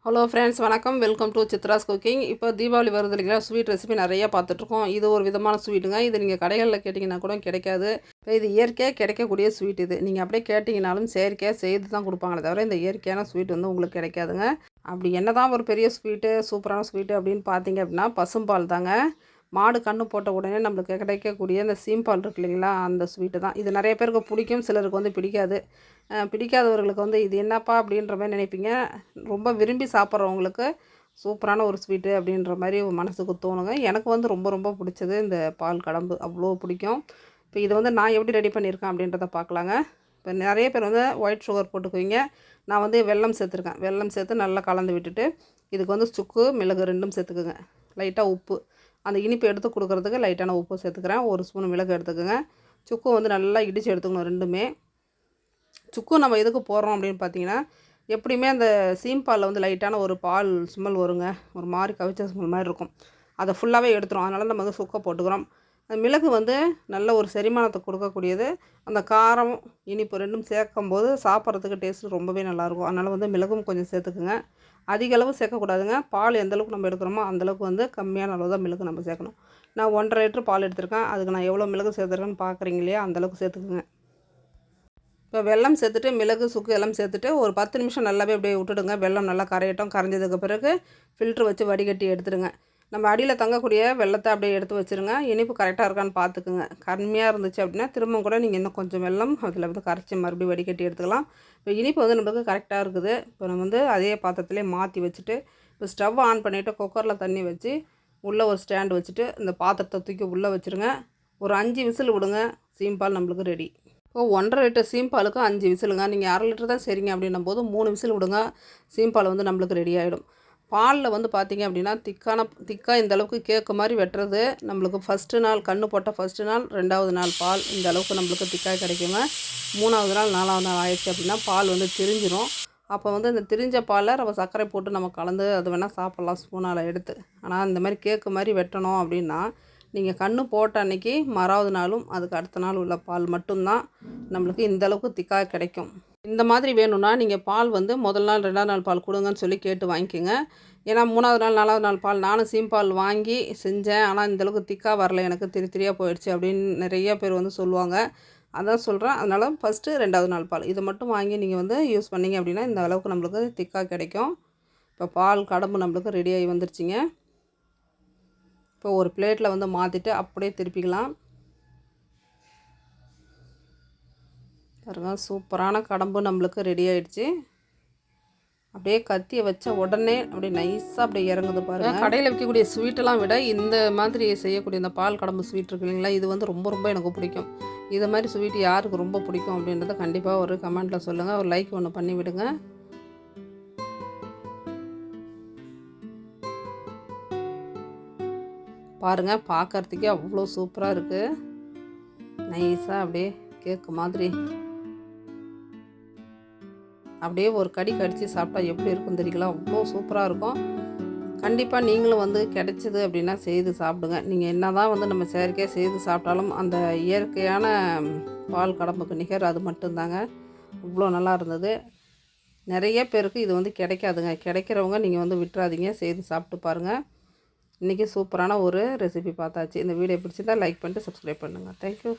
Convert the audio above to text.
Hello friends, வணக்கம். Welcome to Chitra's cooking. இப்போ தீபாவளி வருது இல்லைங்களா, ஸ்வீட் ரெசிபி நிறையா பார்த்துட்ருக்கோம். இது ஒரு விதமான ஸ்வீட்டுங்க. இது நீங்கள் கடைகளில் கேட்டிங்கன்னா கூட கிடைக்காது. இப்போ இது இயற்கையாக கிடைக்கக்கூடிய ஸ்வீட். இது நீங்கள் அப்படியே கேட்டிங்கனாலும் செயற்கையாக செய்து தான் கொடுப்பாங்களே தவிர இந்த இயற்கையான ஸ்வீட் வந்து உங்களுக்கு கிடைக்காதுங்க. அப்படி என்ன தான் ஒரு பெரிய ஸ்வீட்டு, சூப்பரான ஸ்வீட்டு அப்படின்னு பார்த்தீங்க அப்படின்னா பசும்பால் தாங்க. மாடு கன்று போட்ட உடனே நம்மளுக்கு கிடைக்கக்கூடிய இந்த சீம்பால் இருக்கு இல்லைங்களா, அந்த ஸ்வீட்டு தான். இது நிறைய பேருக்கு பிடிக்கும், சிலருக்கு வந்து பிடிக்காது. பிடிக்காதவர்களுக்கு வந்து இது என்னப்பா அப்படின்ற மாதிரி நினைப்பீங்க. ரொம்ப விரும்பி சாப்பிட்றவங்களுக்கு சூப்பரான ஒரு ஸ்வீட்டு அப்படின்ற மாதிரி மனசுக்கு தோணுங்க. எனக்கு வந்து ரொம்ப ரொம்ப பிடிச்சது இந்த பால் கடம்பு, அவ்வளோ பிடிக்கும். இப்போ இதை வந்து நான் எப்படி ரெடி பண்ணியிருக்கேன் அப்படின்றத பார்க்கலாங்க. இப்போ நிறைய பேர் வந்து ஒயிட் சுகர் போட்டுக்குவீங்க. நான் வந்து வெல்லம் சேர்த்துருக்கேன். வெல்லம் சேர்த்து நல்லா கலந்து விட்டுட்டு இதுக்கு வந்து சுக்கு மிளகு ரெண்டும் சேர்த்துக்குங்க. லைட்டாக உப்பு, அந்த இனிப்பு எடுத்து கொடுக்குறதுக்கு லைட்டான உப்பு சேர்த்துக்கிறேன். ஒரு ஸ்பூன் மிளகு எடுத்துக்கோங்க. சுக்கு வந்து நல்லா இடித்து எடுத்துக்கணும் ரெண்டுமே. சுக்கு நம்ம எதுக்கு போடுறோம் அப்படின்னு பார்த்தீங்கன்னா, எப்படியுமே அந்த சீம்பாலில் வந்து லைட்டான ஒரு பால் ஸ்மெல் வருங்க. ஒரு மாதிரி கவிச்ச ஸ்மெல் மாதிரி இருக்கும். அதை ஃபுல்லாகவே எடுத்துரும். அதனால் நம்ம வந்து சுக்கை போட்டுக்கிறோம். மிளகு வந்து நல்ல ஒரு செரிமானத்தை கொடுக்கக்கூடியது. அந்த காரம் இனிப்பு ரெண்டும் சேர்க்கும்போது சாப்பிட்றதுக்கு டேஸ்ட்டு ரொம்பவே நல்லாயிருக்கும். அதனால் வந்து மிளகும் கொஞ்சம் சேர்த்துக்குங்க. அதிக அளவு சேர்க்கக்கூடாதுங்க. பால் எந்தளவுக்கு நம்ம எடுக்கிறோமோ அந்தளவுக்கு வந்து கம்மியான அளவு தான் மிளகு நம்ம சேர்க்கணும். நான் 1,5 லிட்டர் பால் எடுத்திருக்கேன். அதுக்கு நான் எவ்வளோ மிளகு சேர்த்துருக்கேன்னு பார்க்குறீங்க இல்லையா, அந்தளவுக்கு சேர்த்துக்குங்க. இப்போ வெல்லம் சேர்த்துட்டு மிளகு சுக்கு எல்லாம் சேர்த்துட்டு ஒரு 10 நிமிஷம் நல்லாவே அப்படியே விட்டுடுங்க. வெல்லம் நல்லா கரையட்டும். கரைஞ்சதுக்கு பிறகு ஃபில்ட்ரு வச்சு வடிகட்டி எடுத்துடுங்க. நம்ம அடியில் தங்கக்கூடிய வெல்லத்தை அப்படியே எடுத்து வச்சுருங்க. இனிப்பு கரெக்டாக இருக்கான்னு பார்த்துக்குங்க. கம்மியாக இருந்துச்சு அப்படின்னா திரும்ப கூட நீங்கள் இன்னும் கொஞ்சம் வெல்லம் அதில் வந்து கரைச்சி மறுபடியும் வடிகட்டி எடுத்துக்கலாம். இப்போ இனிப்பு வந்து நம்மளுக்கு கரெக்டாக இருக்குது. இப்போ நம்ம வந்து அதே பாத்திரத்திலே மாற்றி வச்சுட்டு இப்போ ஸ்டவ் ஆன் பண்ணிவிட்டு குக்கரில் தண்ணி வச்சு உள்ளே ஒரு ஸ்டாண்டு வச்சுட்டு இந்த பாத்திரத்தை தூக்கி உள்ளே வச்சுருங்க. ஒரு 5 விசில் விடுங்க. சீம்பால் நம்மளுக்கு ரெடி. இப்போ 1,5 லிட்டர் சீம்பாலுக்கு 5 விசிலுங்க. நீங்கள் 1/2 லிட்டர் தான் சரிங்க அப்படின்னும் போது 3 விசில் விடுங்க. சீம்பால் வந்து நம்மளுக்கு ரெடி ஆகிடும். பாலில் வந்து பார்த்திங்க அப்படின்னா திக்காக இந்த அளவுக்கு கேக்கு மாதிரி வெட்டுறது நம்மளுக்கு ஃபஸ்ட்டு நாள் கன்று போட்ட ஃபஸ்ட்டு நாள், 2வது நாள் பால் இந்த அளவுக்கு நம்மளுக்கு திக்காக கிடைக்குங்க. 3வது நாள் 4வது நாள் ஆயிடுச்சு அப்படின்னா பால் வந்து திரிஞ்சிரும். அப்போ வந்து இந்த திரிஞ்ச பாலில் நம்ம சர்க்கரை போட்டு நம்ம கலந்து அது வேணால் சாப்பிட்லாம் ஸ்பூனால் எடுத்து. ஆனால் இந்த மாதிரி கேக்கு மாதிரி வெட்டணும் அப்படின்னா நீங்கள் கன்று போட்ட அன்றைக்கி மறாவது நாளும் அதுக்கு அடுத்த நாள் உள்ள பால் மட்டும்தான் நம்மளுக்கு இந்தளவுக்கு திக்காக கிடைக்கும். இந்த மாதிரி வேணும்னா நீங்கள் பால் வந்து முதல் நாள் 2வது நாள் பால் கொடுங்கன்னு சொல்லி கேட்டு வாங்கிக்கோங்க. ஏன்னா 3வது நாள் 4வது நாள் பால் நானும் சீம்பால் வாங்கி செஞ்சேன். ஆனால் இந்தளவுக்கு திக்காக வரல, எனக்கு திரியாக போயிடுச்சு அப்படின்னு நிறைய பேர் வந்து சொல்லுவாங்க. அதான் சொல்கிறேன். அதனால் ஃபஸ்ட்டு 2வது நாள் பால் இதை மட்டும் வாங்கி நீங்கள் வந்து யூஸ் பண்ணிங்க அப்படின்னா இந்த அளவுக்கு நம்மளுக்கு திக்காக கிடைக்கும். இப்போ பால் கடம்பு நம்மளுக்கு ரெடியாகி வந்துருச்சுங்க. இப்போ ஒரு பிளேட்டில் வந்து மாற்றிட்டு அப்படியே திருப்பிக்கலாம். பாருங்க, சூப்பரான கடம்பு நம்மளுக்கு ரெடி ஆகிடுச்சு. அப்படியே கத்தியை வச்ச உடனே அப்படியே நைஸாக அப்படியே இறங்குது பாருங்கள். கடையில் விற்கக்கூடிய ஸ்வீட்டெல்லாம் விட இந்த மாதிரி செய்யக்கூடிய இந்த பால் கடம்பு ஸ்வீட் இருக்கு இல்லைங்களா, இது வந்து ரொம்ப ரொம்ப எனக்கு பிடிக்கும். இது மாதிரி ஸ்வீட் யாருக்கு ரொம்ப பிடிக்கும் அப்படின்றத கண்டிப்பாக ஒரு கமெண்ட்டில் சொல்லுங்கள். ஒரு லைக் ஒன்று பண்ணி விடுங்க. பாருங்கள், பார்க்குறதுக்கே அவ்வளோ சூப்பராக இருக்குது. நைஸாக அப்படியே கேக்கு மாதிரி அப்படியே ஒரு கடி கடித்து சாப்பிட்டா எப்படி இருக்கும் தெரியுங்களா, அவ்வளோ சூப்பராக இருக்கும். கண்டிப்பாக நீங்களும் வந்து கிடைச்சிது அப்படின்னா செய்து சாப்பிடுங்க. நீங்கள் என்ன தான் வந்து நம்ம செயற்கையாக செய்து சாப்பிட்டாலும் அந்த இயற்கையான பால் கடம்புக்கு நிகர் அது மட்டும்தாங்க. அவ்வளோ நல்லா இருந்தது. நிறைய பேருக்கு இது வந்து கிடைக்காதுங்க. கிடைக்கிறவங்க நீங்கள் வந்து விட்டுறாதீங்க, செய்து சாப்பிட்டு பாருங்கள். இன்றைக்கி சூப்பரான ஒரு ரெசிபி பார்த்தாச்சு. இந்த வீடியோ பிடிச்சிருந்தால் லைக் பண்ணிட்டு சப்ஸ்கிரைப் பண்ணுங்கள். தேங்க்யூ.